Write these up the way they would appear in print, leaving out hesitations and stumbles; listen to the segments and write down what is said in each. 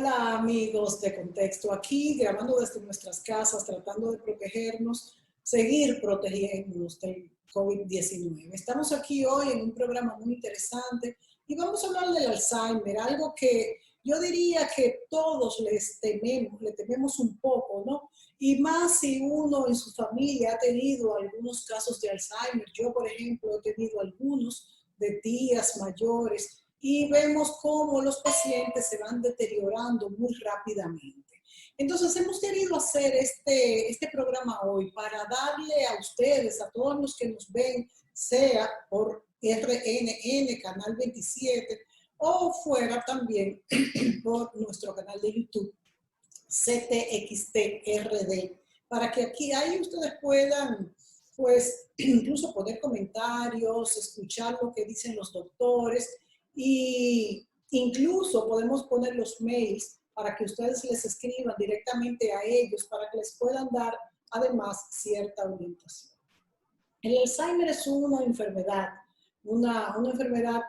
Hola amigos de Contexto, aquí grabando desde nuestras casas, tratando de protegernos, seguir protegiéndonos del COVID-19. Estamos aquí hoy en un programa muy interesante y vamos a hablar del Alzheimer, algo que yo diría que todos le tememos un poco, ¿no? Y más si uno en su familia ha tenido algunos casos de Alzheimer. Yo, por ejemplo, he tenido algunos de tías mayores y vemos cómo los pacientes se van deteriorando muy rápidamente. Entonces hemos querido hacer este programa hoy para darle a ustedes, a todos los que nos ven, sea por RNN, Canal 27, o fuera también por nuestro canal de YouTube, CTXTRD, para que aquí ahí ustedes puedan, pues, incluso poner comentarios, escuchar lo que dicen los doctores y incluso podemos poner los mails para que ustedes les escriban directamente a ellos para que les puedan dar además cierta orientación. El Alzheimer es una enfermedad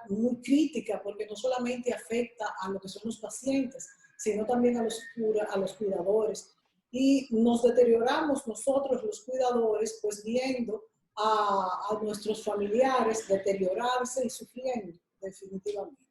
muy crítica porque no solamente afecta a lo que son los pacientes, sino también a los cuidadores. Y nos deterioramos nosotros, los cuidadores, pues viendo a nuestros familiares deteriorarse y sufriendo definitivamente.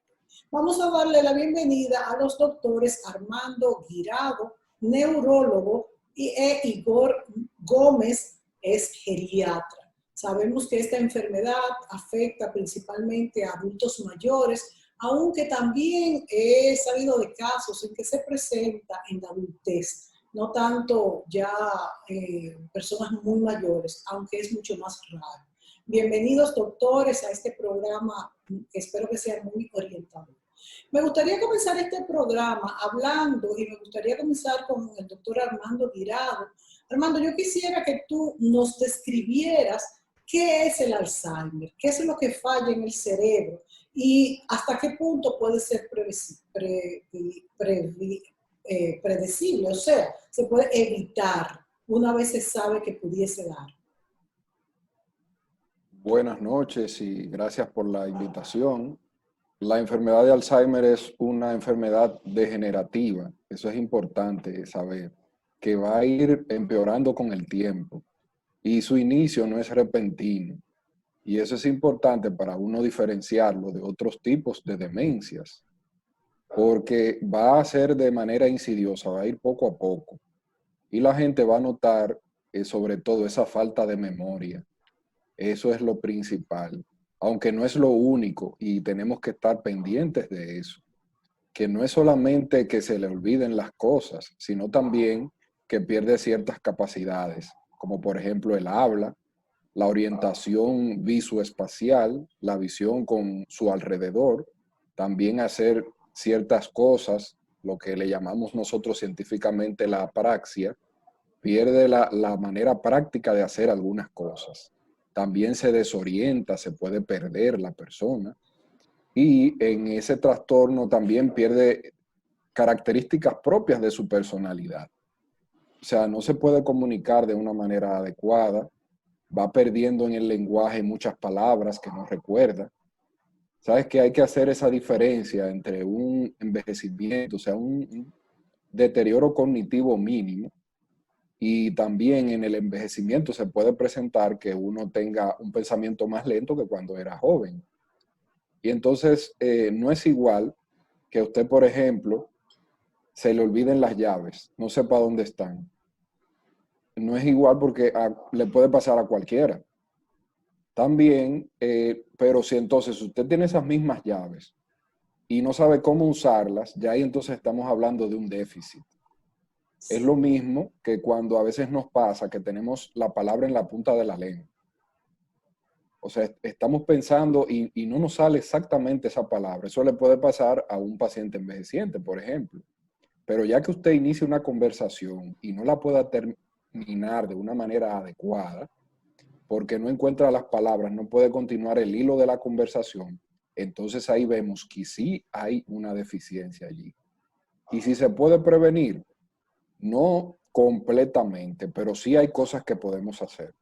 Vamos a darle la bienvenida a los doctores Armando Guirado, neurólogo, e Igor Gómez, es geriatra. Sabemos que esta enfermedad afecta principalmente a adultos mayores, aunque también he sabido de casos en que se presenta en la adultez, no tanto ya personas muy mayores, aunque es mucho más raro. Bienvenidos, doctores, a este programa que espero que sea muy orientador. Me gustaría comenzar este programa hablando, y me gustaría comenzar con el doctor Armando Guirado. Armando, yo quisiera que tú nos describieras qué es el Alzheimer, qué es lo que falla en el cerebro y hasta qué punto puede ser predecible, o sea, se puede evitar una vez se sabe que pudiese dar. Buenas noches y gracias por la invitación. La enfermedad de Alzheimer es una enfermedad degenerativa, eso es importante saber, que va a ir empeorando con el tiempo y su inicio no es repentino. Y eso es importante para uno diferenciarlo de otros tipos de demencias, porque va a ser de manera insidiosa, va a ir poco a poco. Y la gente va a notar sobre todo esa falta de memoria. Eso es lo principal, aunque no es lo único y tenemos que estar pendientes de eso, que no es solamente que se le olviden las cosas, sino también que pierde ciertas capacidades, como por ejemplo el habla, la orientación visoespacial, la visión con su alrededor, también hacer ciertas cosas, lo que le llamamos nosotros científicamente la apraxia, pierde la manera práctica de hacer algunas cosas. También se desorienta, se puede perder la persona y en ese trastorno también pierde características propias de su personalidad. O sea, no se puede comunicar de una manera adecuada, va perdiendo en el lenguaje muchas palabras que no recuerda. Sabes que hay que hacer esa diferencia entre un envejecimiento, o sea, un deterioro cognitivo mínimo, y también en el envejecimiento se puede presentar que uno tenga un pensamiento más lento que cuando era joven. Y entonces no es igual que usted, por ejemplo, se le olviden las llaves, no sepa dónde están. No es igual porque le puede pasar a cualquiera. También, pero si entonces usted tiene esas mismas llaves y no sabe cómo usarlas, ya ahí entonces estamos hablando de un déficit. Es lo mismo que cuando a veces nos pasa que tenemos la palabra en la punta de la lengua. O sea, estamos pensando y no nos sale exactamente esa palabra. Eso le puede pasar a un paciente envejeciente, por ejemplo. Pero ya que usted inicia una conversación y no la pueda terminar de una manera adecuada, porque no encuentra las palabras, no puede continuar el hilo de la conversación, entonces ahí vemos que sí hay una deficiencia allí. Y si se puede prevenir, no completamente, pero sí hay cosas que podemos hacer.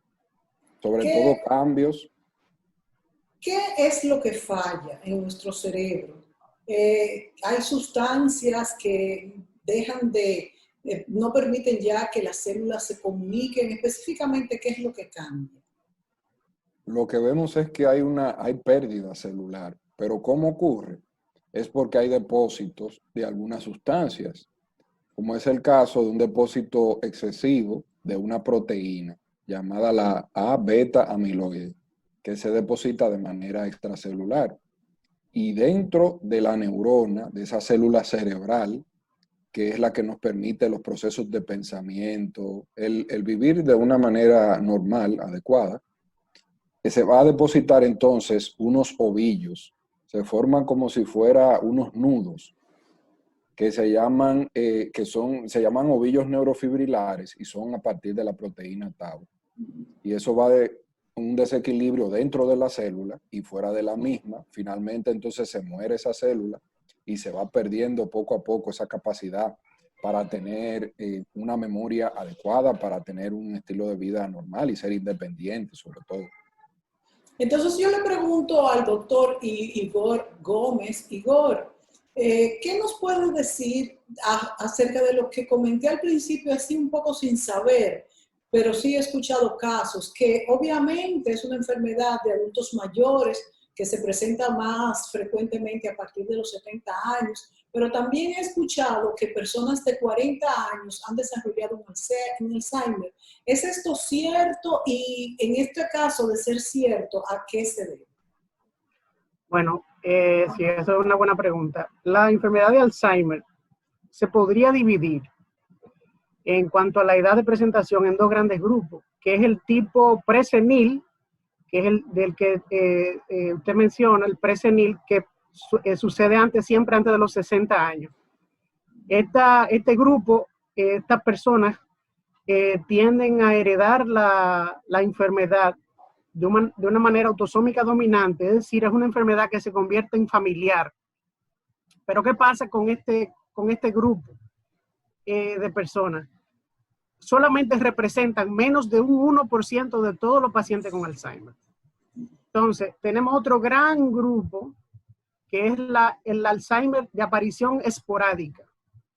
Sobre todo cambios. ¿Qué es lo que falla en nuestro cerebro? Hay sustancias que no permiten ya que las células se comuniquen. Específicamente, ¿qué es lo que cambia? Lo que vemos es que hay pérdida celular, pero ¿cómo ocurre? Es porque hay depósitos de algunas sustancias, como es el caso de un depósito excesivo de una proteína llamada la A-beta amiloide, que se deposita de manera extracelular. Y dentro de la neurona, de esa célula cerebral, que es la que nos permite los procesos de pensamiento, el vivir de una manera normal, adecuada, que se va a depositar entonces unos ovillos, se forman como si fuera unos nudos, que se llaman ovillos neurofibrilares y son a partir de la proteína tau. Y eso va de un desequilibrio dentro de la célula y fuera de la misma. Finalmente entonces se muere esa célula y se va perdiendo poco a poco esa capacidad para tener una memoria adecuada, para tener un estilo de vida normal y ser independiente sobre todo. Entonces yo le pregunto al doctor Igor Gómez. Igor, ¿qué nos puede decir acerca de lo que comenté al principio, así un poco sin saber, pero sí he escuchado casos que obviamente es una enfermedad de adultos mayores que se presenta más frecuentemente a partir de los 70 años, pero también he escuchado que personas de 40 años han desarrollado un Alzheimer? ¿Es esto cierto? Y en este caso, de ser cierto, ¿a qué se debe? Bueno, sí, esa es una buena pregunta. La enfermedad de Alzheimer se podría dividir en cuanto a la edad de presentación en dos grandes grupos, que es el tipo presenil, que es el del que usted menciona, el presenil, que sucede siempre antes de los 60 años. Este grupo, estas personas tienden a heredar la enfermedad de una manera autosómica dominante, es decir, es una enfermedad que se convierte en familiar. Pero ¿qué pasa con este grupo de personas? Solamente representan menos de un 1% de todos los pacientes con Alzheimer. Entonces, tenemos otro gran grupo que es el Alzheimer de aparición esporádica.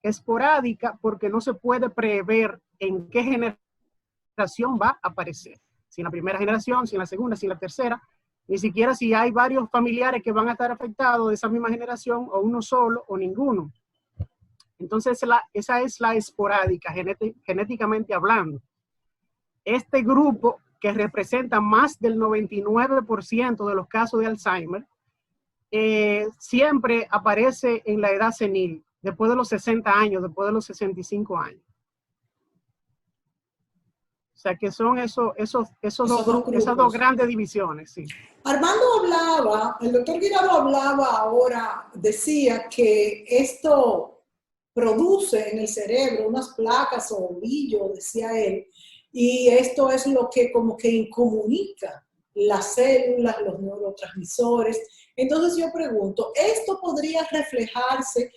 Esporádica porque no se puede prever en qué generación va a aparecer. Si en la primera generación, si en la segunda, si en la tercera, ni siquiera si hay varios familiares que van a estar afectados de esa misma generación, o uno solo, o ninguno. Entonces, esa es la esporádica, genéticamente hablando. Este grupo, que representa más del 99% de los casos de Alzheimer, siempre aparece en la edad senil, después de los 60 años, después de los 65 años. O sea, que son esas dos grandes divisiones, sí. Armando hablaba, el doctor Guirado hablaba ahora, decía que esto produce en el cerebro unas placas o ovillos, decía él, y esto es lo que como que incomunica las células, los neurotransmisores. Entonces yo pregunto, ¿esto podría reflejarse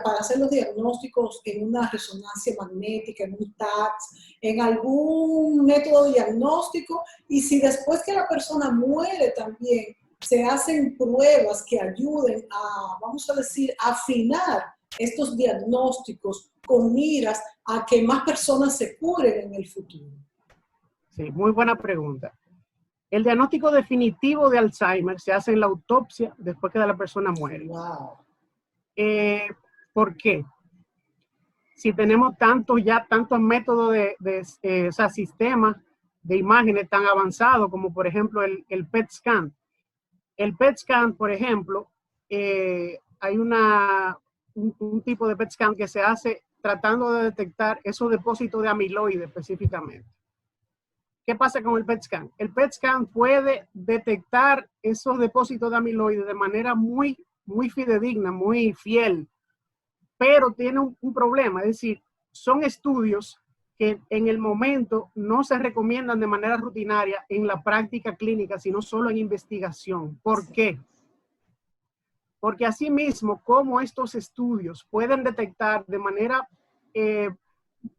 para hacer los diagnósticos en una resonancia magnética, en un TAC, en algún método diagnóstico? Y si después que la persona muere también se hacen pruebas que ayuden a, vamos a decir, afinar estos diagnósticos con miras a que más personas se curen en el futuro. Sí, muy buena pregunta. El diagnóstico definitivo de Alzheimer se hace en la autopsia después que la persona muere. Wow. ¿Por qué? Si tenemos tantos métodos o sea, sistemas de imágenes tan avanzados como por ejemplo el PET scan. El PET scan, por ejemplo, hay un tipo de PET scan que se hace tratando de detectar esos depósitos de amiloide específicamente. ¿Qué pasa con el PET scan? El PET scan puede detectar esos depósitos de amiloide de manera muy fidedigna, muy fiel, pero tiene un problema, es decir, son estudios que en el momento no se recomiendan de manera rutinaria en la práctica clínica, sino solo en investigación. ¿Por qué? Porque asimismo, como estos estudios pueden detectar de manera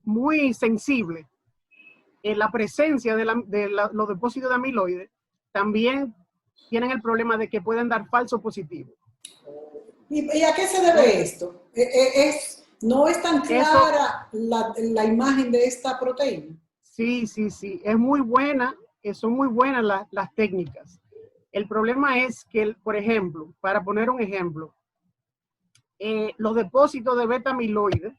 muy sensible la presencia de los depósitos de amiloide, también tienen el problema de que pueden dar falso positivo. ¿Y a qué se debe esto? No es tan clara la imagen de esta proteína. Sí, sí, sí, es muy buena, son muy buenas las técnicas. El problema es que, por ejemplo, para poner un ejemplo, los depósitos de beta amiloide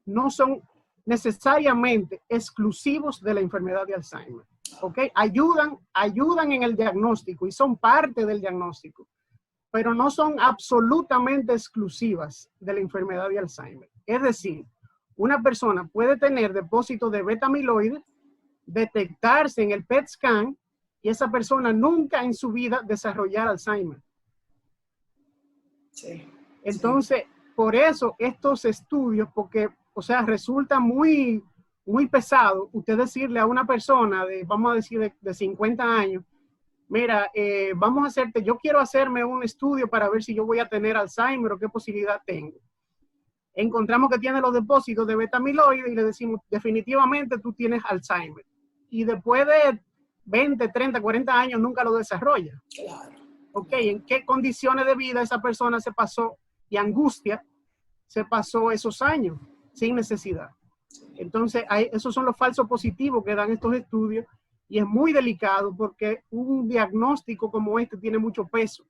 no son necesariamente exclusivos de la enfermedad de Alzheimer. ¿Ok? Ayudan en el diagnóstico y son parte del diagnóstico, pero no son absolutamente exclusivas de la enfermedad de Alzheimer. Es decir, una persona puede tener depósitos de beta amiloide, detectarse en el PET scan y esa persona nunca en su vida desarrollar Alzheimer. Sí. Entonces, por eso estos estudios, porque, o sea, resulta muy pesado usted decirle a una persona de, vamos a decir, de 50 años, mira, vamos a hacerte, yo quiero hacerme un estudio para ver si yo voy a tener Alzheimer o qué posibilidad tengo. Encontramos que tiene los depósitos de beta amiloide y le decimos, definitivamente tú tienes Alzheimer. Y después de 20, 30, 40 años nunca lo desarrolla. Claro. Ok, ¿en qué condiciones de vida esa persona se pasó y angustia se pasó esos años sin necesidad? Entonces, esos son los falsos positivos que dan estos estudios y es muy delicado porque un diagnóstico como este tiene mucho peso.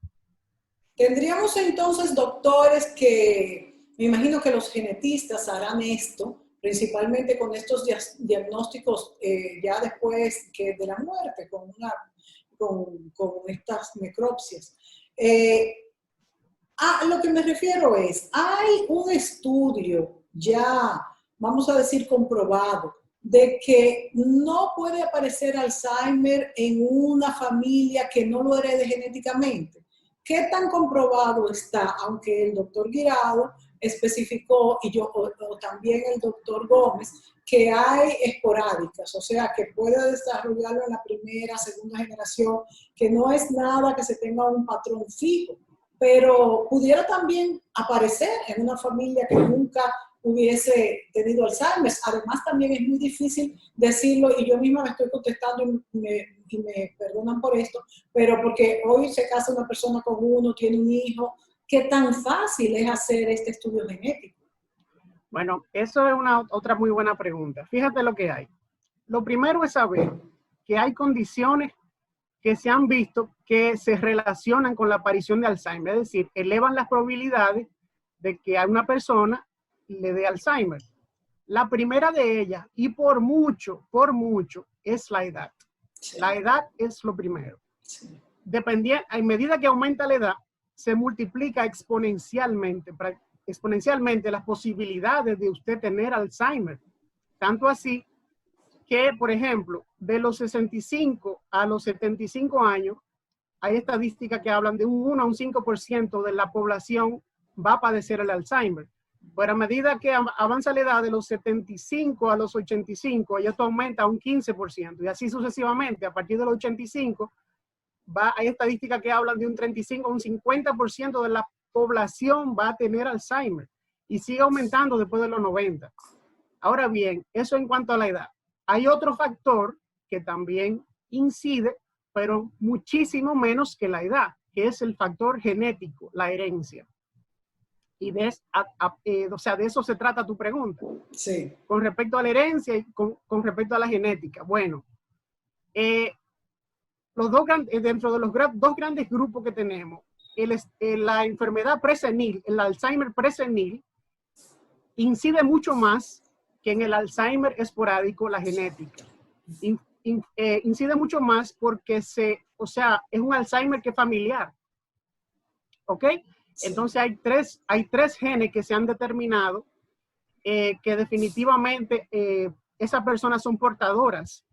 Tendríamos entonces doctores que, me imagino que los genetistas harán esto, principalmente con estos diagnósticos ya después de la muerte, con estas necropsias. Lo que me refiero es, hay un estudio ya, vamos a decir, comprobado, de que no puede aparecer Alzheimer en una familia que no lo herede genéticamente. ¿Qué tan comprobado está? Aunque el doctor Guirado especificó, o también el doctor Gómez, que hay esporádicas, o sea, que puede desarrollarlo en la primera, segunda generación, que no es nada que se tenga un patrón fijo, pero pudiera también aparecer en una familia que nunca hubiese tenido Alzheimer. Además, también es muy difícil decirlo, y yo misma me estoy contestando y me perdonan por esto, pero porque hoy se casa una persona con uno, tiene un hijo, ¿qué tan fácil es hacer este estudio genético? Bueno, eso es otra muy buena pregunta. Fíjate lo que hay. Lo primero es saber que hay condiciones que se han visto que se relacionan con la aparición de Alzheimer, es decir, elevan las probabilidades de que a una persona le dé Alzheimer. La primera de ellas, y por mucho, es la edad. Sí. La edad es lo primero. Sí. A medida que aumenta la edad, se multiplica exponencialmente las posibilidades de usted tener Alzheimer. Tanto así que, por ejemplo, de los 65 a los 75 años, hay estadísticas que hablan de un 1 a un 5% de la población va a padecer el Alzheimer. Pero a medida que avanza la edad de los 75 a los 85, esto aumenta a un 15%. Y así sucesivamente, a partir de los 85, hay estadísticas que hablan de un 35 a un 50% de la población va a tener Alzheimer. Y sigue aumentando después de los 90. Ahora bien, eso en cuanto a la edad. Hay otro factor que también incide, pero muchísimo menos que la edad, que es el factor genético, la herencia. Y de eso se trata tu pregunta. Sí. Con respecto a la herencia y con respecto a la genética. Bueno, dentro de los dos grandes grupos que tenemos, la enfermedad presenil, el Alzheimer presenil, incide mucho más que en el Alzheimer esporádico la genética. Incide mucho más porque es un Alzheimer que es familiar. ¿Ok? Sí. Entonces hay tres genes que se han determinado que definitivamente esas personas son portadoras.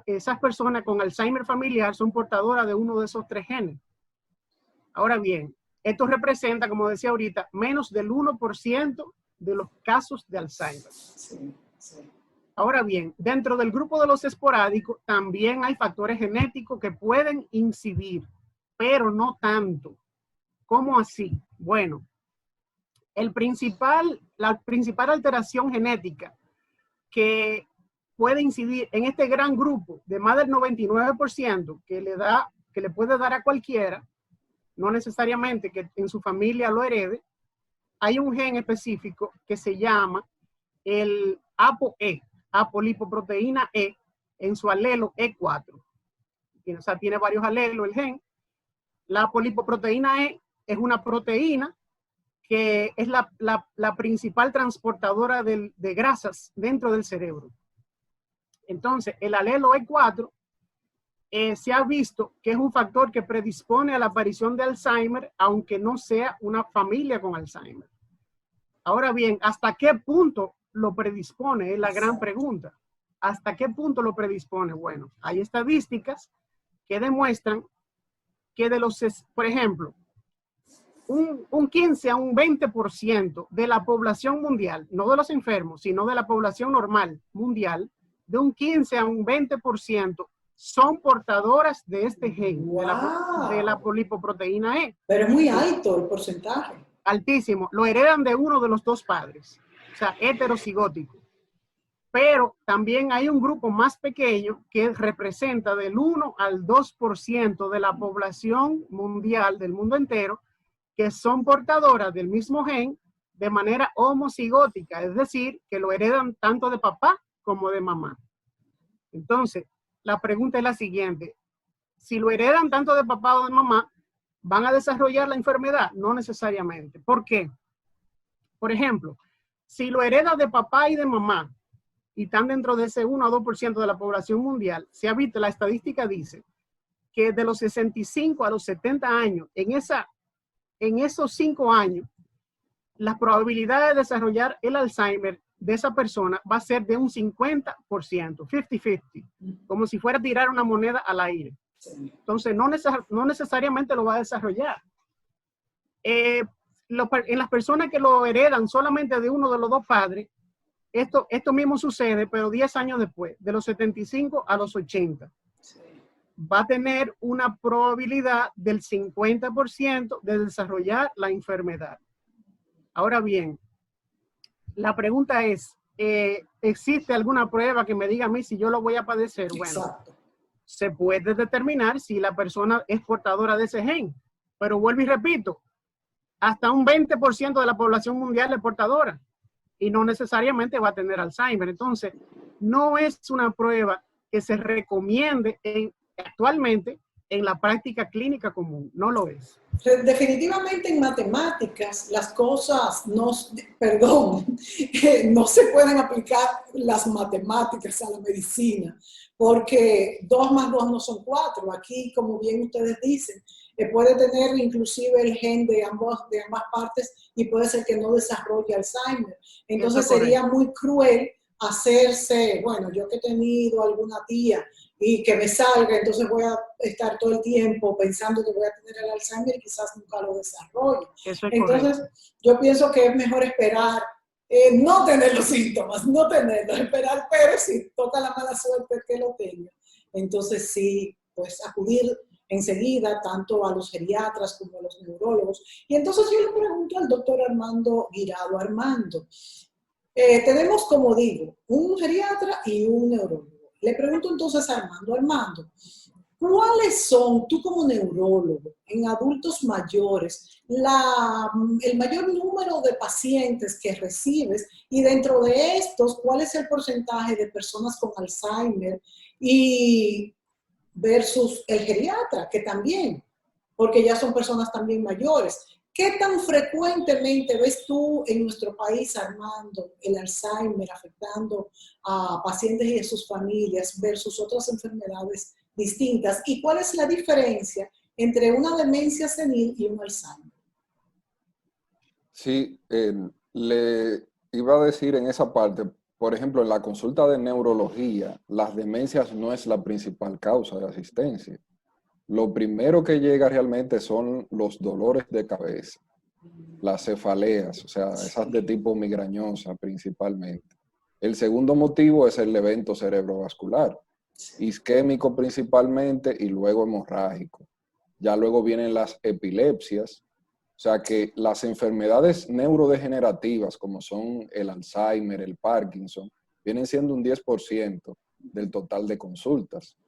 Esas personas con Alzheimer familiar son portadoras de uno de esos tres genes. Ahora bien, esto representa, como decía ahorita, menos del 1% de los casos de Alzheimer. Sí, sí. Ahora bien, dentro del grupo de los esporádicos también hay factores genéticos que pueden incidir, pero no tanto. ¿Cómo así? Bueno, la principal alteración genética que puede incidir en este gran grupo de más del 99% que le puede dar a cualquiera, no necesariamente que en su familia lo herede, hay un gen específico que se llama el ApoE, apolipoproteína E, en su alelo E4. O sea, tiene varios alelos el gen. La apolipoproteína E es una proteína que es la principal transportadora de grasas dentro del cerebro. Entonces, el alelo E4 se ha visto que es un factor que predispone a la aparición de Alzheimer, aunque no sea una familia con Alzheimer. Ahora bien, ¿hasta qué punto lo predispone? Es la gran pregunta. ¿Hasta qué punto lo predispone? Bueno, hay estadísticas que demuestran que por ejemplo, un 15 a un 20% de la población mundial, no de los enfermos, sino de la población normal mundial, de un 15 a un 20% son portadoras de este gen, ¡Wow! de la polipoproteína E. Pero es muy alto el porcentaje. Altísimo. Lo heredan de uno de los dos padres, o sea, heterocigótico. Pero también hay un grupo más pequeño que representa del 1 al 2% de la población mundial del mundo entero, que son portadoras del mismo gen de manera homocigótica, es decir, que lo heredan tanto de papá como de mamá. Entonces, la pregunta es la siguiente: si lo heredan tanto de papá o de mamá, ¿van a desarrollar la enfermedad? No necesariamente. ¿Por qué? Por ejemplo, si lo hereda de papá y de mamá y están dentro de ese 1 a 2% de la población mundial, se ha visto, la estadística dice que de los 65 a los 70 años, en esos 5 años, la probabilidad de desarrollar el Alzheimer de esa persona va a ser de un 50%, 50-50, como si fuera a tirar una moneda al aire. Entonces, no necesariamente lo va a desarrollar. En las personas que lo heredan solamente de uno de los dos padres, esto mismo sucede, pero 10 años después, de los 75 a los 80. Va a tener una probabilidad del 50% de desarrollar la enfermedad. Ahora bien, la pregunta es, ¿existe alguna prueba que me diga a mí si yo lo voy a padecer? Bueno, exacto. Se puede determinar si la persona es portadora de ese gen, pero vuelvo y repito, hasta un 20% de la población mundial es portadora y no necesariamente va a tener Alzheimer. Entonces, no es una prueba que se recomiende actualmente en la práctica clínica común, no lo es. Definitivamente en matemáticas las cosas no se pueden aplicar las matemáticas a la medicina, porque 2 más 2 no son 4. Aquí, como bien ustedes dicen, puede tener inclusive el gen de ambas partes y puede ser que no desarrolle Alzheimer. Entonces sería muy cruel hacerse, bueno, yo que he tenido alguna tía y que me salga, entonces voy a estar todo el tiempo pensando que voy a tener el Alzheimer y quizás nunca lo desarrolle. Entonces, yo pienso que es mejor esperar, no tener los síntomas, no tenerlos, esperar, pero si toca la mala suerte que lo tenga, entonces sí, pues acudir enseguida tanto a los geriatras como a los neurólogos. Y entonces yo le pregunto al doctor Armando Guirado: Armando, tenemos, como digo, un geriatra y un neurólogo. Le pregunto entonces a Armando, ¿cuáles son, tú como neurólogo, en adultos mayores, el mayor número de pacientes que recibes? Y dentro de estos, ¿cuál es el porcentaje de personas con Alzheimer y versus el geriatra, que también, porque ya son personas también mayores? ¿Qué tan frecuentemente ves tú en nuestro país, Armando, el Alzheimer afectando a pacientes y a sus familias versus otras enfermedades distintas? ¿Y cuál es la diferencia entre una demencia senil y un Alzheimer? Sí, le iba a decir en esa parte, por ejemplo, en la consulta de neurología, las demencias no es la principal causa de asistencia. Lo primero que llega realmente son los dolores de cabeza, las cefaleas, o sea, esas de tipo migrañosa principalmente. El segundo motivo es el evento cerebrovascular, isquémico principalmente y luego hemorrágico. Ya luego vienen las epilepsias, o sea que las enfermedades neurodegenerativas como son el Alzheimer, el Parkinson, vienen siendo un 10% del total de consultas.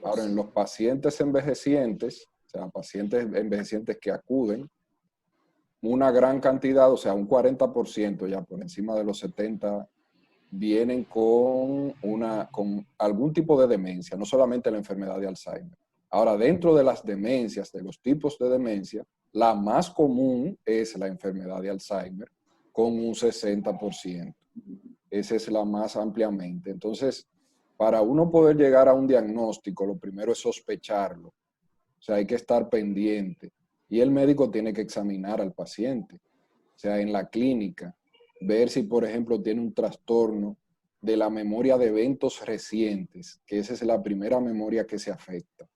Ahora, en los pacientes envejecientes, o sea, pacientes envejecientes que acuden, una gran cantidad, o sea, un 40% ya por encima de los 70, vienen con algún tipo de demencia, no solamente la enfermedad de Alzheimer. Ahora, dentro de las demencias, de los tipos de demencia, la más común es la enfermedad de Alzheimer, con un 60%. Esa es la más ampliamente. Entonces, para uno poder llegar a un diagnóstico, lo primero es sospecharlo. O sea, hay que estar pendiente. Y el médico tiene que examinar al paciente. O sea, en la clínica, ver si, por ejemplo, tiene un trastorno de la memoria de eventos recientes, que esa es la primera memoria que se afecta.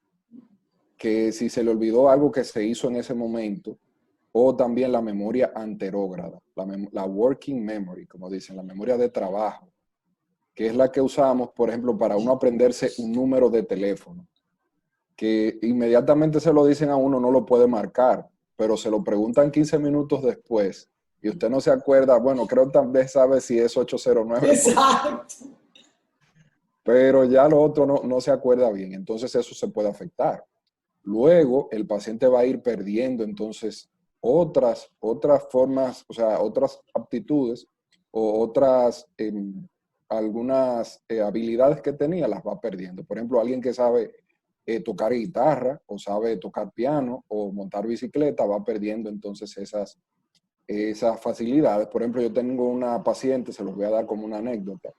Que si se le olvidó algo que se hizo en ese momento, o también la memoria anterógrada, la working memory, como dicen, la memoria de trabajo, que es la que usamos, por ejemplo, para uno aprenderse un número de teléfono, que inmediatamente se lo dicen a uno, no lo puede marcar, pero se lo preguntan 15 minutos después y usted no se acuerda, bueno, creo que tal vez sabe si es 809. Exacto. Pero ya lo otro no se acuerda bien, entonces eso se puede afectar. Luego el paciente va a ir perdiendo entonces otras formas, o sea, otras aptitudes o otras, algunas habilidades que tenía las va perdiendo. Por ejemplo, alguien que sabe tocar guitarra o sabe tocar piano o montar bicicleta va perdiendo entonces esas facilidades. Por ejemplo, yo tengo una paciente, se los voy a dar como una anécdota.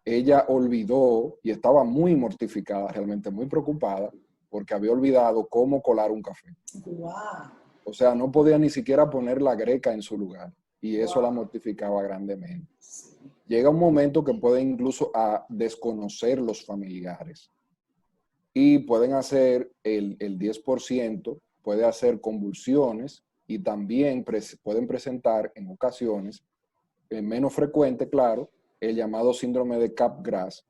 Ella olvidó y estaba muy mortificada, realmente muy preocupada, porque había olvidado cómo colar un café. Wow. O sea, no podía ni siquiera poner la greca en su lugar y eso Wow. la mortificaba grandemente. Llega un momento que puede incluso a desconocer los familiares y pueden hacer el 10%, puede hacer convulsiones y también pueden presentar en ocasiones, menos frecuente, claro, el llamado síndrome de Capgras,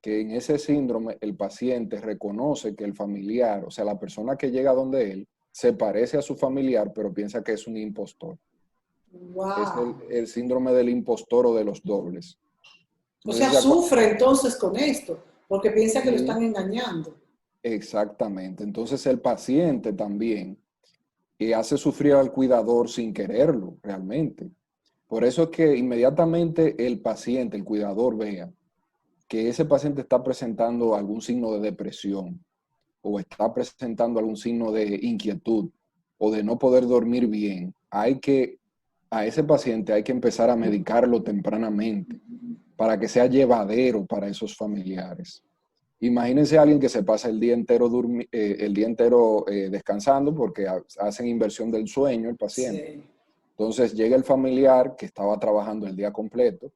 que en ese síndrome el paciente reconoce que el familiar, o sea, la persona que llega donde él, se parece a su familiar, pero piensa que es un impostor. Wow. Es el síndrome del impostor o de los dobles. O sea, sufre entonces con esto, porque piensa que lo están engañando. Exactamente. Entonces el paciente también hace sufrir al cuidador sin quererlo realmente. Por eso es que inmediatamente el paciente, el cuidador, vea que ese paciente está presentando algún signo de depresión o está presentando algún signo de inquietud o de no poder dormir bien, a ese paciente hay que empezar a medicarlo tempranamente para que sea llevadero para esos familiares. Imagínense a alguien que se pasa el día entero, descansando porque hacen inversión del sueño el paciente. Sí. Entonces llega el familiar que estaba trabajando el día completo,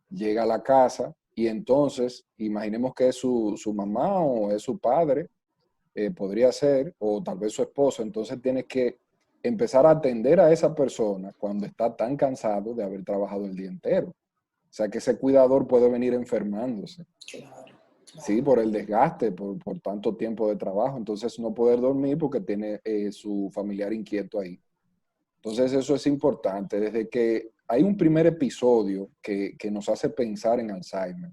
llega a la casa y entonces imaginemos que es su mamá o es su padre, podría ser, o tal vez su esposo. Entonces tienes que empezar a atender a esa persona cuando está tan cansado de haber trabajado el día entero. O sea que ese cuidador puede venir enfermándose. Claro. Sí, por el desgaste, por tanto tiempo de trabajo. Entonces no poder dormir porque tiene su familiar inquieto ahí. Entonces eso es importante. Desde que hay un primer episodio que nos hace pensar en Alzheimer,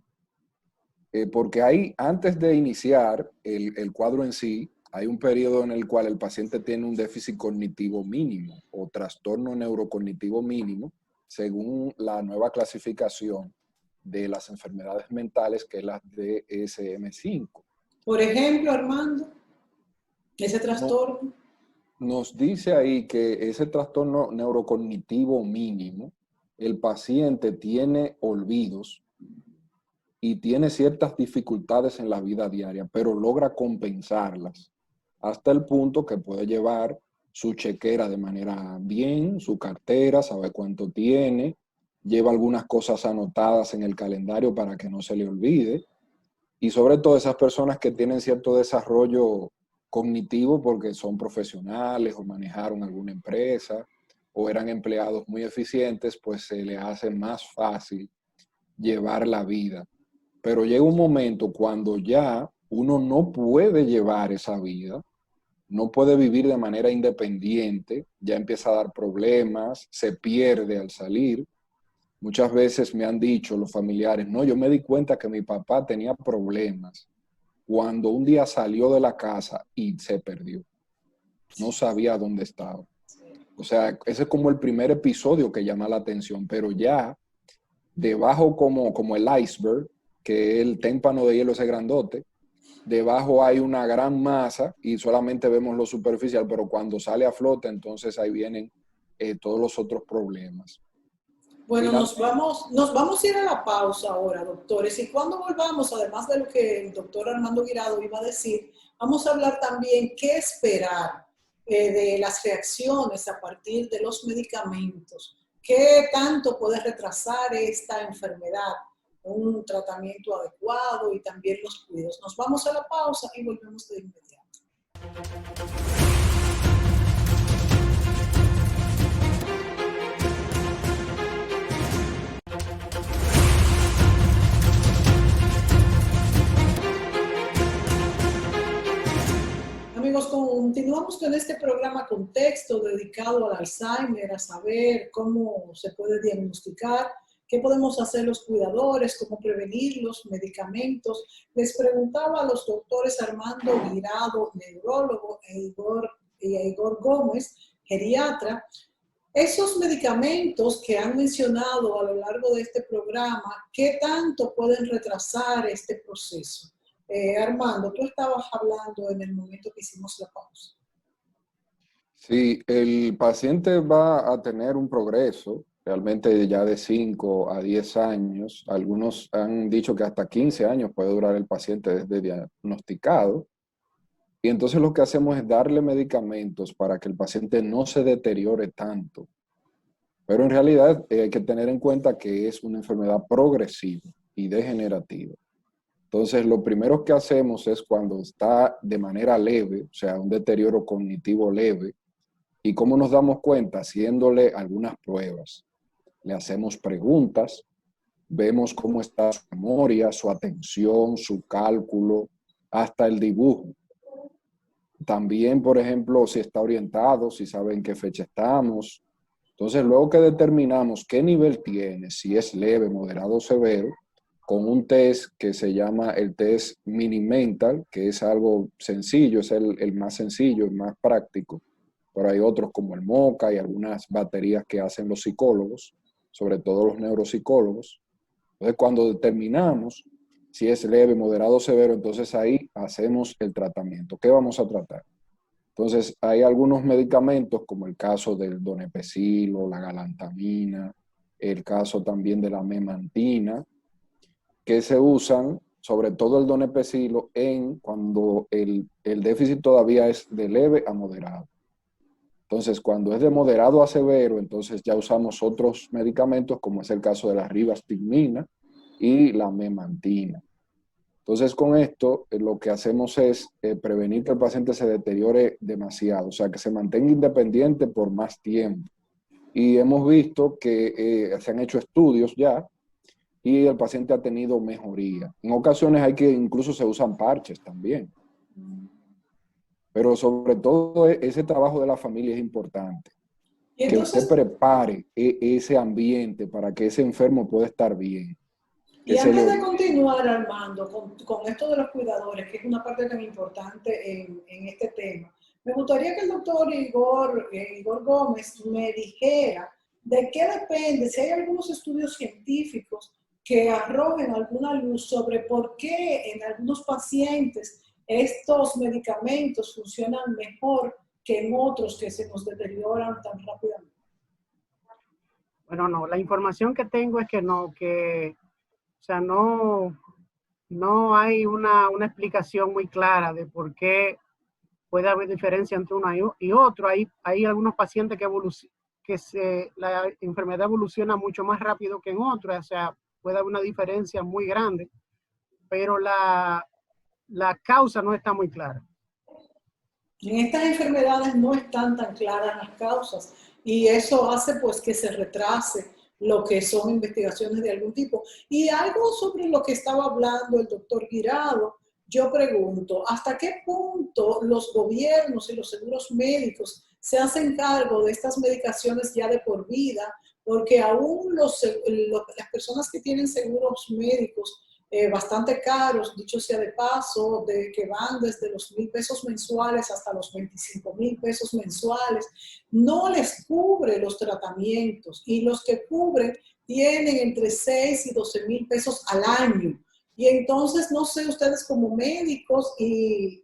porque antes de iniciar el cuadro en sí, hay un periodo en el cual el paciente tiene un déficit cognitivo mínimo o trastorno neurocognitivo mínimo, según la nueva clasificación de las enfermedades mentales, que es la DSM-5. Por ejemplo, Armando, ese trastorno. Nos dice ahí que ese trastorno neurocognitivo mínimo, el paciente tiene olvidos y tiene ciertas dificultades en la vida diaria, pero logra compensarlas hasta el punto que puede llevar su chequera de manera bien, su cartera, sabe cuánto tiene, lleva algunas cosas anotadas en el calendario para que no se le olvide. Y sobre todo esas personas que tienen cierto desarrollo cognitivo porque son profesionales o manejaron alguna empresa o eran empleados muy eficientes, pues se les hace más fácil llevar la vida. Pero llega un momento cuando ya uno no puede llevar esa vida, no puede vivir de manera independiente, ya empieza a dar problemas, se pierde al salir. Muchas veces me han dicho los familiares, no, yo me di cuenta que mi papá tenía problemas cuando un día salió de la casa y se perdió. No sabía dónde estaba. O sea, ese es como el primer episodio que llama la atención, pero ya debajo como el iceberg, que el témpano de hielo ese grandote, debajo hay una gran masa y solamente vemos lo superficial, pero cuando sale a flote, entonces ahí vienen todos los otros problemas. Bueno, nos vamos a ir a la pausa ahora, doctores, y cuando volvamos, además de lo que el doctor Armando Guirado iba a decir, vamos a hablar también qué esperar de las reacciones a partir de los medicamentos, qué tanto puede retrasar esta enfermedad, un tratamiento adecuado y también los cuidados. Nos vamos a la pausa y volvemos de inmediato. Amigos, continuamos con este programa Contexto dedicado al Alzheimer, a saber cómo se puede diagnosticar, qué podemos hacer los cuidadores, cómo prevenir los medicamentos. Les preguntaba a los doctores Armando Guirado, neurólogo, e Igor Gómez, geriatra, esos medicamentos que han mencionado a lo largo de este programa, ¿qué tanto pueden retrasar este proceso? Armando, tú estabas hablando en el momento que hicimos la pausa. Sí, el paciente va a tener un progreso realmente ya de 5 a 10 años. Algunos han dicho que hasta 15 años puede durar el paciente desde diagnosticado. Y entonces lo que hacemos es darle medicamentos para que el paciente no se deteriore tanto. Pero en realidad hay que tener en cuenta que es una enfermedad progresiva y degenerativa. Entonces, lo primero que hacemos es cuando está de manera leve, o sea, un deterioro cognitivo leve, ¿y cómo nos damos cuenta? Haciéndole algunas pruebas. Le hacemos preguntas, vemos cómo está su memoria, su atención, su cálculo, hasta el dibujo. También, por ejemplo, si está orientado, si sabe en qué fecha estamos. Entonces, luego que determinamos qué nivel tiene, si es leve, moderado o severo, con un test que se llama el test Mini-Mental, que es algo sencillo, es el más sencillo, el más práctico, pero hay otros como el MOCA y algunas baterías que hacen los psicólogos, sobre todo los neuropsicólogos. Entonces, cuando determinamos si es leve, moderado o severo, entonces ahí hacemos el tratamiento. ¿Qué vamos a tratar? Entonces, hay algunos medicamentos, como el caso del donepezilo, la galantamina, el caso también de la memantina, que se usan, sobre todo el donepezilo, cuando el déficit todavía es de leve a moderado. Entonces, cuando es de moderado a severo, entonces ya usamos otros medicamentos, como es el caso de la ribastigmina y la memantina. Entonces, con esto, lo que hacemos es prevenir que el paciente se deteriore demasiado, o sea, que se mantenga independiente por más tiempo. Y hemos visto que se han hecho estudios ya, y el paciente ha tenido mejoría. En ocasiones incluso se usan parches también. Pero sobre todo ese trabajo de la familia es importante. Y entonces, que usted prepare ese ambiente para que ese enfermo pueda estar bien. Y antes de continuar, Armando, con esto de los cuidadores, que es una parte tan importante en este tema, me gustaría que el doctor Igor Gómez me dijera de qué depende, si hay algunos estudios científicos que arrojen alguna luz sobre por qué en algunos pacientes estos medicamentos funcionan mejor que en otros que se nos deterioran tan rápidamente. Bueno, no, la información que tengo es que no hay una explicación muy clara de por qué puede haber diferencia entre uno y otro. Hay algunos pacientes la enfermedad evoluciona mucho más rápido que en otros, o sea, puede haber una diferencia muy grande, pero la causa no está muy clara. En estas enfermedades no están tan claras las causas y eso hace pues que se retrase lo que son investigaciones de algún tipo. Y algo sobre lo que estaba hablando el doctor Guirado, yo pregunto, ¿hasta qué punto los gobiernos y los seguros médicos se hacen cargo de estas medicaciones ya de por vida? Porque aún las personas que tienen seguros médicos bastante caros, dicho sea de paso, que van desde los 1,000 pesos mensuales hasta los 25,000 pesos mensuales, no les cubre los tratamientos, y los que cubren tienen entre 6 y 12,000 pesos al año. Y entonces, no sé, ustedes como médicos y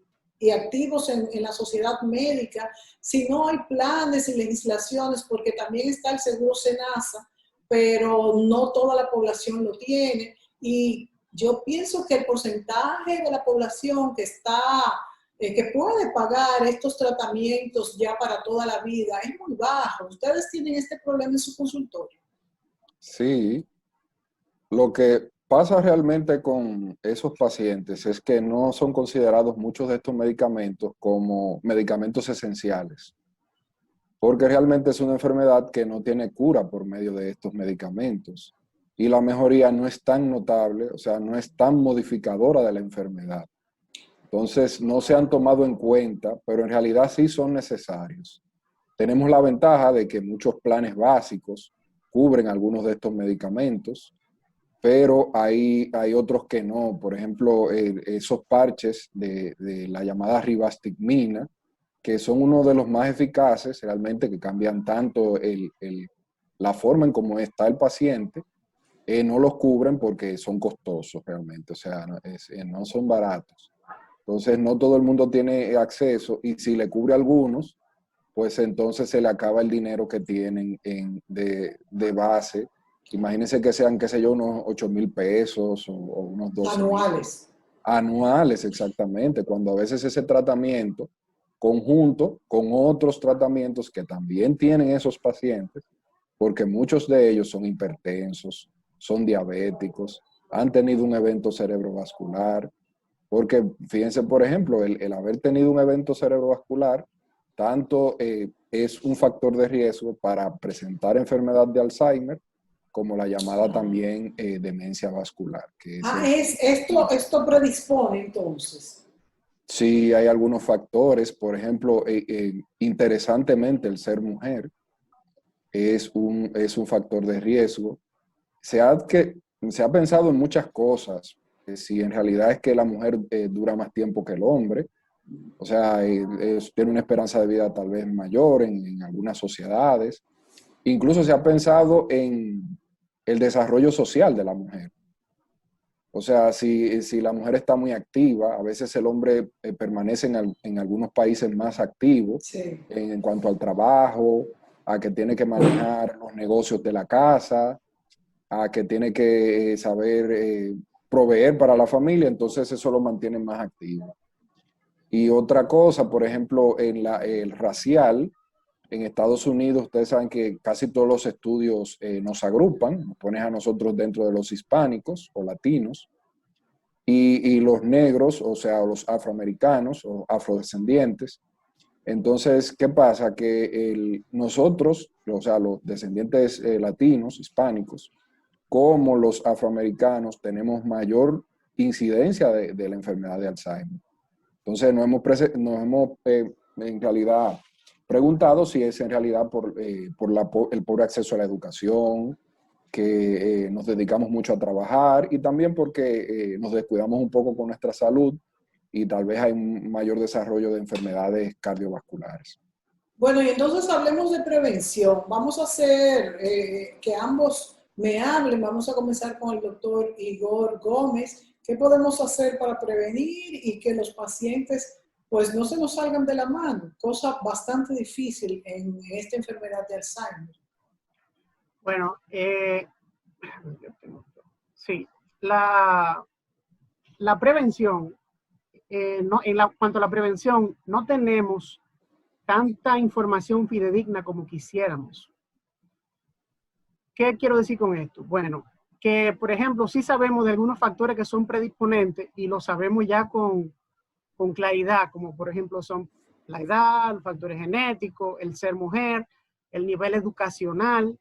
activos en la sociedad médica, si no hay planes y legislaciones, porque también está el seguro SENASA, pero no toda la población lo tiene, y yo pienso que el porcentaje de la población que puede pagar estos tratamientos ya para toda la vida es muy bajo. ¿Ustedes tienen este problema en su consultorio? Sí, lo que pasa realmente con esos pacientes es que no son considerados muchos de estos medicamentos como medicamentos esenciales, porque realmente es una enfermedad que no tiene cura por medio de estos medicamentos. Y la mejoría no es tan notable, o sea, no es tan modificadora de la enfermedad. Entonces, no se han tomado en cuenta, pero en realidad sí son necesarios. Tenemos la ventaja de que muchos planes básicos cubren algunos de estos medicamentos, pero hay otros que no. Por ejemplo, esos parches de la llamada ribastigmina, que son uno de los más eficaces realmente, que cambian tanto la forma en cómo está el paciente, no los cubren porque son costosos realmente, o sea, no son baratos. Entonces, no todo el mundo tiene acceso, y si le cubre a algunos, pues entonces se le acaba el dinero que tienen de base. Imagínense que sean, qué sé yo, unos 8,000 pesos o unos 12,000. Anuales. Anuales, exactamente, cuando a veces ese tratamiento conjunto con otros tratamientos que también tienen esos pacientes, porque muchos de ellos son hipertensos, son diabéticos, han tenido un evento cerebrovascular, porque fíjense, por ejemplo, el haber tenido un evento cerebrovascular, tanto es un factor de riesgo para presentar enfermedad de Alzheimer, como la llamada también demencia vascular. Esto predispone entonces. Sí, hay algunos factores, por ejemplo, interesantemente el ser mujer es un factor de riesgo. Se ha pensado en muchas cosas, si en realidad es que la mujer dura más tiempo que el hombre, o sea, tiene una esperanza de vida tal vez mayor en algunas sociedades. Incluso se ha pensado en el desarrollo social de la mujer. O sea, si la mujer está muy activa, a veces el hombre permanece en algunos países más activo, Sí. en cuanto al trabajo, a que tiene que manejar los negocios de la casa, a que tiene que saber proveer para la familia, entonces eso lo mantiene más activo. Y otra cosa, por ejemplo, el racial, en Estados Unidos, ustedes saben que casi todos los estudios nos agrupan, nos ponen a nosotros dentro de los hispánicos o latinos, y los negros, o sea, los afroamericanos o afrodescendientes. Entonces, ¿qué pasa? Que nosotros, o sea, los descendientes latinos, hispánicos, como los afroamericanos, tenemos mayor incidencia de la enfermedad de Alzheimer. Entonces, nos hemos en realidad preguntado si es en realidad por el pobre acceso a la educación, que nos dedicamos mucho a trabajar, y también porque nos descuidamos un poco con nuestra salud, y tal vez hay un mayor desarrollo de enfermedades cardiovasculares. Bueno, y entonces hablemos de prevención. Vamos a hacer que ambos me hablen. Vamos a comenzar con el doctor Igor Gómez. ¿Qué podemos hacer para prevenir y que los pacientes pues no se nos salgan de la mano? Cosa bastante difícil en esta enfermedad de Alzheimer. Bueno, sí, la prevención, cuanto a la prevención, no tenemos tanta información fidedigna como quisiéramos. ¿Qué quiero decir con esto? Bueno, que por ejemplo, sí sabemos de algunos factores que son predisponentes, y lo sabemos ya con claridad, como por ejemplo son la edad, los factores genéticos, el ser mujer, el nivel educacional,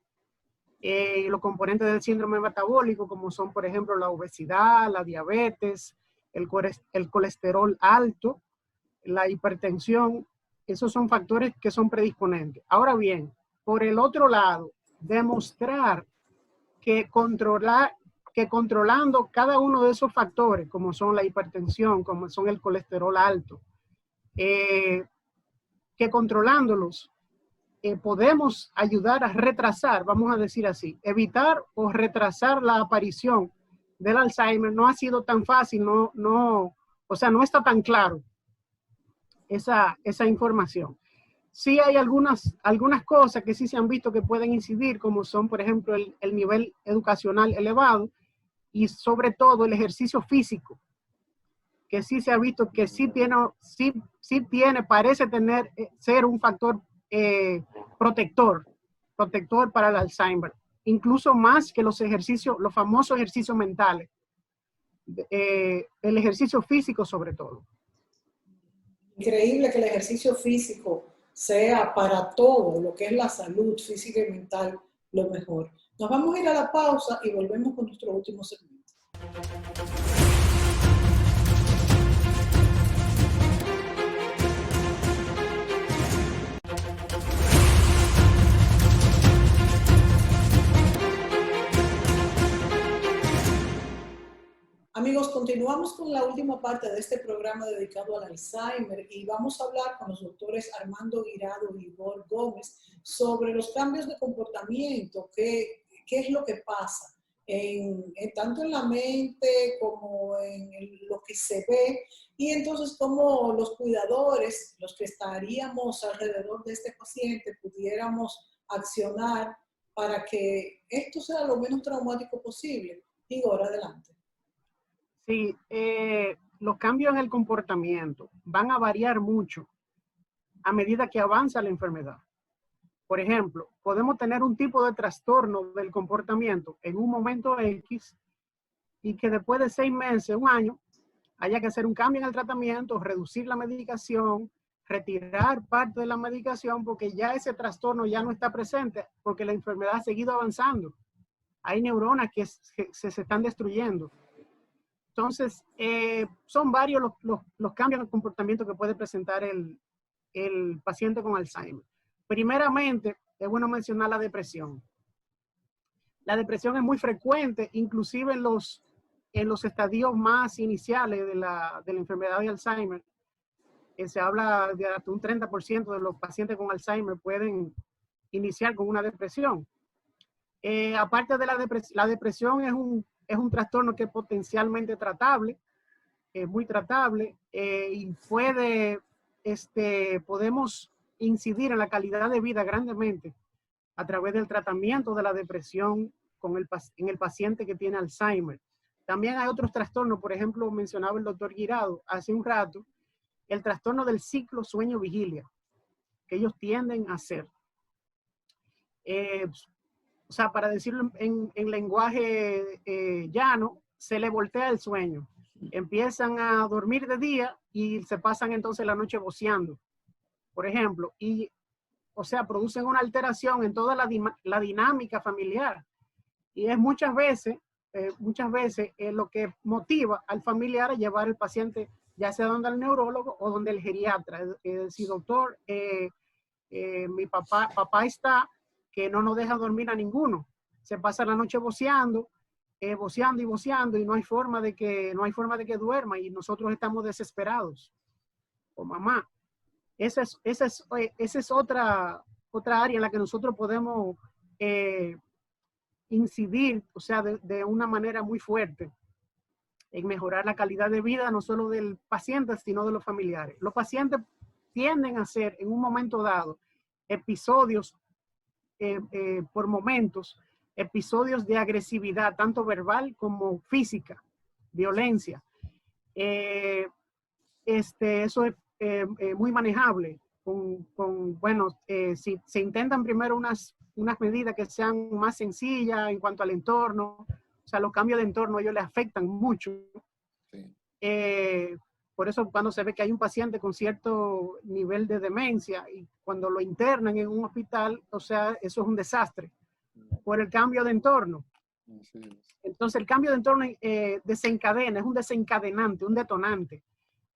los componentes del síndrome metabólico, como son por ejemplo la obesidad, la diabetes, el colesterol alto, la hipertensión. Esos son factores que son predisponentes. Ahora bien, por el otro lado, demostrar que que controlando cada uno de esos factores, como son la hipertensión, como son el colesterol alto, que controlándolos podemos ayudar a retrasar, vamos a decir así, evitar o retrasar la aparición del Alzheimer. No ha sido tan fácil, o sea, no está tan claro esa información. Sí hay algunas cosas que sí se han visto que pueden incidir, como son, por ejemplo, el nivel educacional elevado y sobre todo el ejercicio físico, que sí se ha visto que sí tiene, parece tener, ser un factor protector para el Alzheimer, incluso más que los famosos ejercicios mentales, el ejercicio físico sobre todo. Increíble que el ejercicio físico sea para todo lo que es la salud física y mental lo mejor. Nos vamos a ir a la pausa y volvemos con nuestro último segmento. Amigos, continuamos con la última parte de este programa dedicado al Alzheimer y vamos a hablar con los doctores Armando Guirado y Ivonne Gómez sobre los cambios de comportamiento, qué es lo que pasa, tanto en la mente como en lo que se ve, y entonces cómo los cuidadores, los que estaríamos alrededor de este paciente, pudiéramos accionar para que esto sea lo menos traumático posible. Igor, adelante. Sí, los cambios en el comportamiento van a variar mucho a medida que avanza la enfermedad. Por ejemplo, podemos tener un tipo de trastorno del comportamiento en un momento X y que después de 6 meses, un año, haya que hacer un cambio en el tratamiento, reducir la medicación, retirar parte de la medicación porque ya ese trastorno ya no está presente porque la enfermedad ha seguido avanzando. Hay neuronas que se están destruyendo. Entonces, son varios los cambios en el comportamiento que puede presentar el paciente con Alzheimer. Primeramente, es bueno mencionar la depresión. La depresión es muy frecuente, inclusive en los estadios más iniciales de la enfermedad de Alzheimer. Se habla de hasta un 30% de los pacientes con Alzheimer pueden iniciar con una depresión. Aparte de la depresión es un trastorno que es potencialmente tratable, muy tratable, y podemos incidir en la calidad de vida grandemente a través del tratamiento de la depresión en el paciente que tiene Alzheimer. También hay otros trastornos, por ejemplo, mencionaba el doctor Guirado hace un rato, el trastorno del ciclo sueño-vigilia, que ellos tienden a hacer. O sea, para decirlo en lenguaje llano, se le voltea el sueño. Empiezan a dormir de día y se pasan entonces la noche voceando, por ejemplo. Y, o sea, producen una alteración en toda la dinámica familiar. Y es muchas veces lo que motiva al familiar a llevar al paciente, ya sea donde el neurólogo o donde el geriatra. Es decir, doctor, mi papá está que no nos deja dormir a ninguno. Se pasa la noche voceando y no hay forma de que duerma y nosotros estamos desesperados. O mamá. Esa es otra área en la que nosotros podemos incidir, o sea, de una manera muy fuerte en mejorar la calidad de vida, no solo del paciente, sino de los familiares. Los pacientes tienden a hacer en un momento dado episodios por momentos, episodios de agresividad, tanto verbal como física, violencia. Eso es muy manejable. Si se intentan primero unas medidas que sean más sencillas en cuanto al entorno, o sea, los cambios de entorno ellos les afectan mucho. Sí. Por eso cuando se ve que hay un paciente con cierto nivel de demencia y cuando lo internan en un hospital, o sea, eso es un desastre por el cambio de entorno. Sí. Entonces el cambio de entorno desencadena, es un desencadenante, un detonante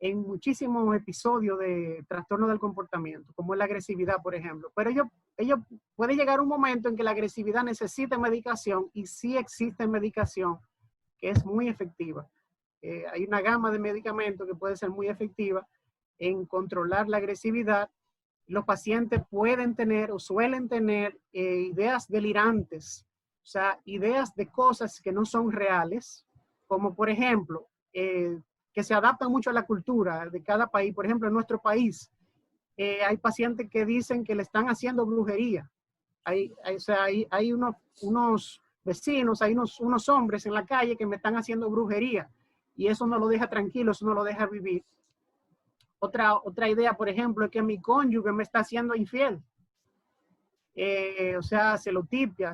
en muchísimos episodios de trastorno del comportamiento, como es la agresividad, por ejemplo. Pero ellos puede llegar un momento en que la agresividad necesita medicación y sí existe medicación que es muy efectiva. Hay una gama de medicamentos que puede ser muy efectiva en controlar la agresividad. Los pacientes pueden tener o suelen tener ideas delirantes, o sea, ideas de cosas que no son reales, como por ejemplo, que se adaptan mucho a la cultura de cada país. Por ejemplo, en nuestro país hay pacientes que dicen que le están haciendo brujería. O sea, hay unos vecinos, hay unos hombres en la calle que me están haciendo brujería y eso no lo deja tranquilo, eso no lo deja vivir. Otra idea, por ejemplo, es que mi cónyuge me está haciendo infiel. O sea, celotipia,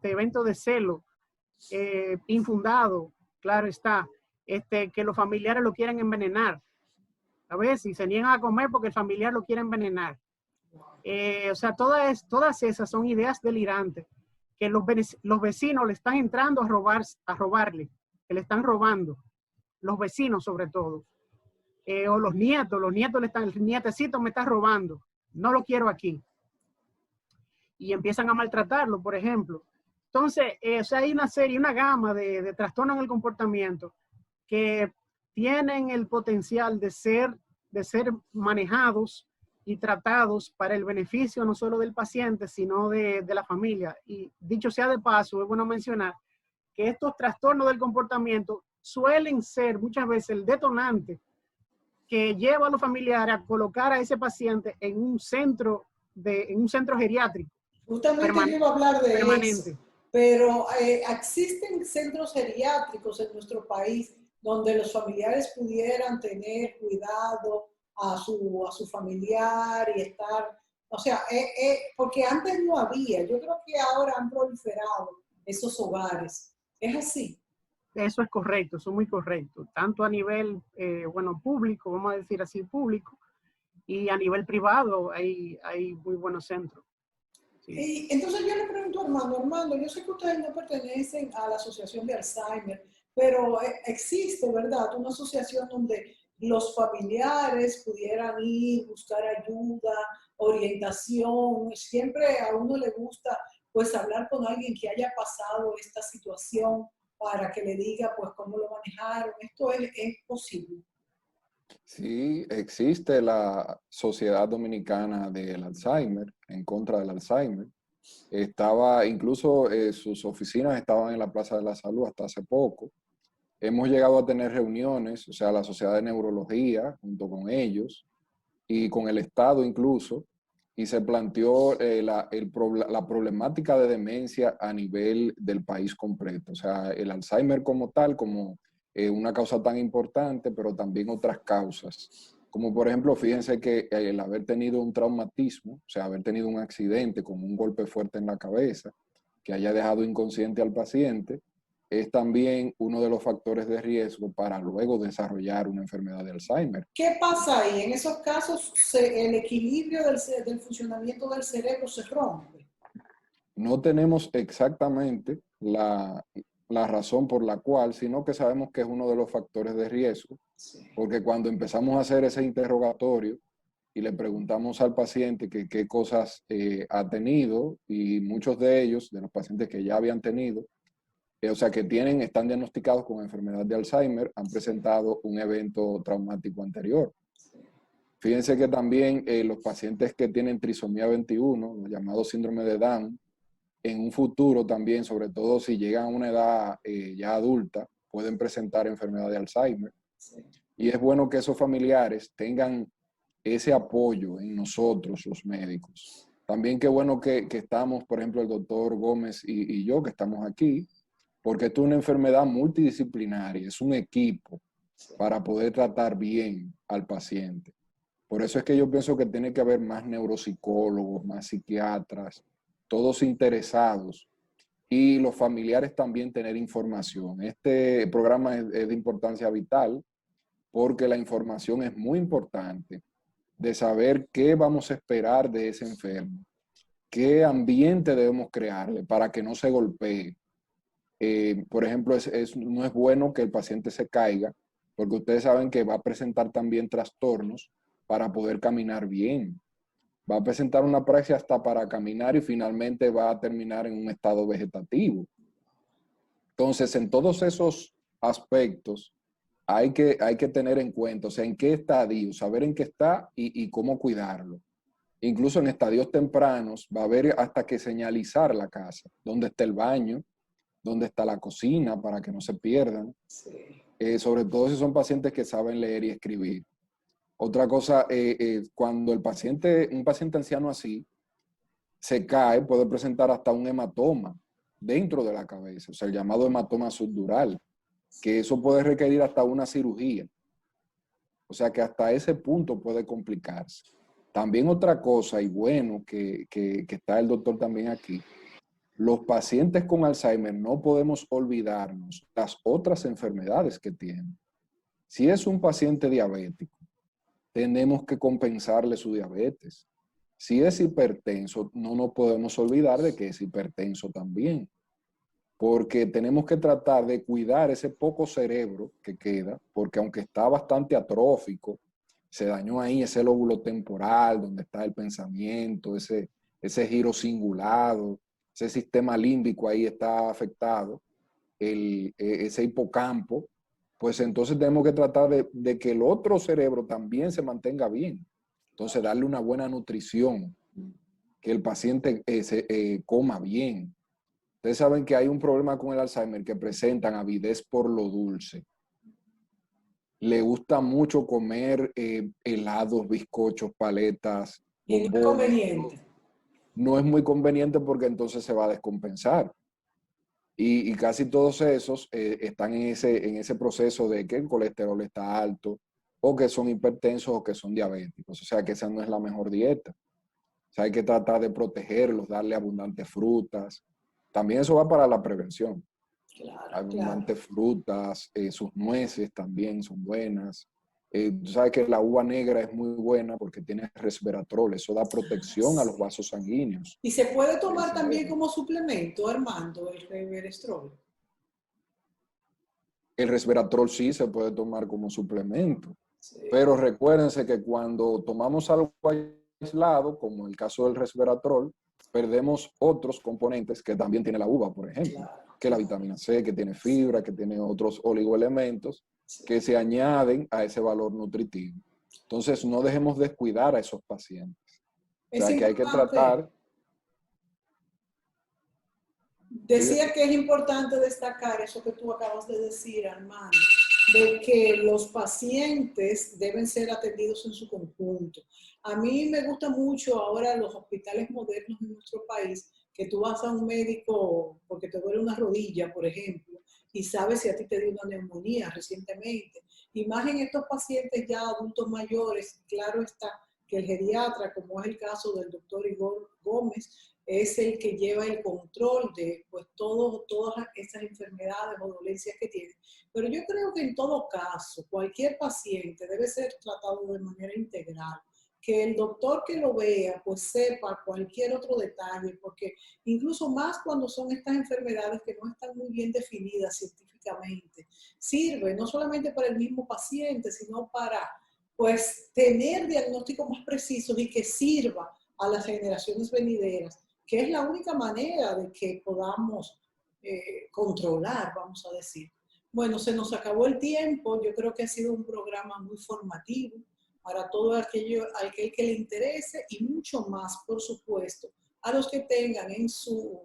evento de celo, infundado, claro está, que los familiares lo quieren envenenar. A veces, si se niegan a comer porque el familiar lo quiere envenenar. O sea, todas esas son ideas delirantes que los vecinos le están entrando a robarle, que le están robando, los vecinos sobre todo, o los nietos el nietecito me está robando, no lo quiero aquí, y empiezan a maltratarlo, por ejemplo. Entonces, o sea, hay una gama de trastornos en el comportamiento que tienen el potencial de ser manejados y tratados para el beneficio no solo del paciente, sino de la familia. Y dicho sea de paso, es bueno mencionar que estos trastornos del comportamiento suelen ser muchas veces el detonante que lleva a los familiares a colocar a ese paciente en un centro geriátrico. Justamente yo iba a hablar de permanente. eso, pero existen centros geriátricos en nuestro país donde los familiares pudieran tener cuidado a su familiar y estar, o sea, porque antes no había, yo creo que ahora han proliferado esos hogares. ¿Es así? Eso es correcto, eso es muy correcto, tanto a nivel, público, vamos a decir así, público, y a nivel privado hay muy buenos centros. Sí. Y entonces yo le pregunto a Armando, yo sé que ustedes no pertenecen a la Asociación de Alzheimer, pero existe, ¿verdad?, una asociación donde los familiares pudieran ir, buscar ayuda, orientación. Siempre a uno le gusta pues hablar con alguien que haya pasado esta situación para que le diga pues cómo lo manejaron. ¿Esto es posible? Sí, existe la Sociedad Dominicana del Alzheimer, en contra del Alzheimer. Incluso sus oficinas estaban en la Plaza de la Salud hasta hace poco. Hemos llegado a tener reuniones, o sea, la Sociedad de Neurología, junto con ellos, y con el Estado incluso, y se planteó la problemática de demencia a nivel del país completo. O sea, el Alzheimer como tal, como una causa tan importante, pero también otras causas. Como por ejemplo, fíjense que el haber tenido un traumatismo, o sea, haber tenido un accidente con un golpe fuerte en la cabeza, que haya dejado inconsciente al paciente, es también uno de los factores de riesgo para luego desarrollar una enfermedad de Alzheimer. ¿Qué pasa ahí? En esos casos, el equilibrio del funcionamiento del cerebro se rompe. No tenemos exactamente la razón por la cual, sino que sabemos que es uno de los factores de riesgo, porque cuando empezamos a hacer ese interrogatorio y le preguntamos al paciente qué cosas ha tenido, y muchos de ellos, de los pacientes que ya habían tenido, o sea, que están diagnosticados con enfermedad de Alzheimer, han presentado un evento traumático anterior. Fíjense que también los pacientes que tienen trisomía 21, los llamados síndrome de Down, en un futuro también, sobre todo si llegan a una edad ya adulta, pueden presentar enfermedad de Alzheimer. Y es bueno que esos familiares tengan ese apoyo en nosotros, los médicos. También qué bueno que estamos, por ejemplo, el doctor Gómez y yo, que estamos aquí, porque esto es una enfermedad multidisciplinaria, es un equipo para poder tratar bien al paciente. Por eso es que yo pienso que tiene que haber más neuropsicólogos, más psiquiatras, todos interesados, y los familiares también tener información. Este programa es de importancia vital porque la información es muy importante de saber qué vamos a esperar de ese enfermo, qué ambiente debemos crearle para que no se golpee. Por ejemplo, no es bueno que el paciente se caiga, porque ustedes saben que va a presentar también trastornos para poder caminar bien. Va a presentar una praxia hasta para caminar y finalmente va a terminar en un estado vegetativo. Entonces, en todos esos aspectos hay que tener en cuenta, o sea, en qué estadio, saber en qué está y cómo cuidarlo. Incluso en estadios tempranos va a haber hasta que señalizar la casa, dónde está el baño, dónde está la cocina para que no se pierdan. Sí. Sobre todo si son pacientes que saben leer y escribir. Otra cosa, cuando un paciente anciano así se cae, puede presentar hasta un hematoma dentro de la cabeza, o sea, el llamado hematoma subdural, que eso puede requerir hasta una cirugía. O sea, que hasta ese punto puede complicarse. También otra cosa, y bueno, que está el doctor también aquí, los pacientes con Alzheimer no podemos olvidarnos las otras enfermedades que tienen. Si es un paciente diabético, tenemos que compensarle su diabetes. Si es hipertenso, no nos podemos olvidar de que es hipertenso también, porque tenemos que tratar de cuidar ese poco cerebro que queda, porque aunque está bastante atrófico, se dañó ahí ese lóbulo temporal, donde está el pensamiento, ese giro cingulado, ese sistema límbico ahí está afectado, ese hipocampo, pues entonces tenemos que tratar de que el otro cerebro también se mantenga bien. Entonces darle una buena nutrición, que el paciente coma bien. Ustedes saben que hay un problema con el Alzheimer que presentan avidez por lo dulce. Le gusta mucho comer helados, bizcochos, paletas, Y no es bombones. conveniente. No es muy conveniente porque entonces se va a descompensar. Y casi todos esos están en ese proceso de que el colesterol está alto, o que son hipertensos o que son diabéticos. O sea que esa no es la mejor dieta. O sea, hay que tratar de protegerlos, darle abundantes frutas. También eso va para la prevención. Claro, Abundantes claro. frutas, sus nueces también son buenas. Tú sabes que la uva negra es muy buena porque tiene resveratrol, eso da protección a los Sí. vasos sanguíneos Y se puede del tomar también cerebro. como suplemento, Armando, el resveratrol. El resveratrol sí se puede tomar como suplemento, Sí, pero recuérdense que cuando tomamos algo aislado, como el caso del resveratrol, perdemos otros componentes que también tiene la uva, por ejemplo, claro, que la claro. vitamina C, que tiene fibra, que tiene otros oligoelementos Sí. que se añaden a ese valor nutritivo. Entonces, no dejemos descuidar a esos pacientes. O Es sea, que hay que importante, tratar... decía que es importante destacar eso que tú acabas de decir, Armando, de que los pacientes deben ser atendidos en su conjunto. A mí me gusta mucho ahora los hospitales modernos en nuestro país, que tú vas a un médico porque te duele una rodilla, por ejemplo, y sabes si a ti te dio una neumonía recientemente. Y más en estos pacientes ya adultos mayores, claro está que el geriatra, como es el caso del doctor Igor Gómez, es el que lleva el control de pues, todas esas enfermedades o dolencias que tiene. Pero yo creo que en todo caso, cualquier paciente debe ser tratado de manera integral. Que el doctor que lo vea, pues sepa cualquier otro detalle, porque incluso más cuando son estas enfermedades que no están muy bien definidas científicamente, sirve no solamente para el mismo paciente, sino para pues tener diagnósticos más precisos y que sirva a las generaciones venideras, que es la única manera de que podamos controlar, vamos a decir. Bueno, se nos acabó el tiempo, yo creo que ha sido un programa muy formativo para todo aquel que le interese y mucho más, por supuesto, a los que tengan en su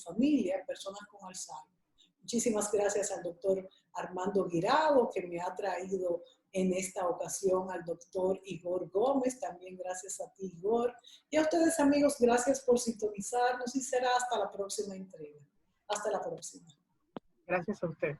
familia personas con Alzheimer. Muchísimas gracias al doctor Armando Guirado, que me ha traído en esta ocasión al doctor Igor Gómez. También gracias a ti, Igor. Y a ustedes, amigos, gracias por sintonizarnos y será hasta la próxima entrega. Hasta la próxima. Gracias a usted.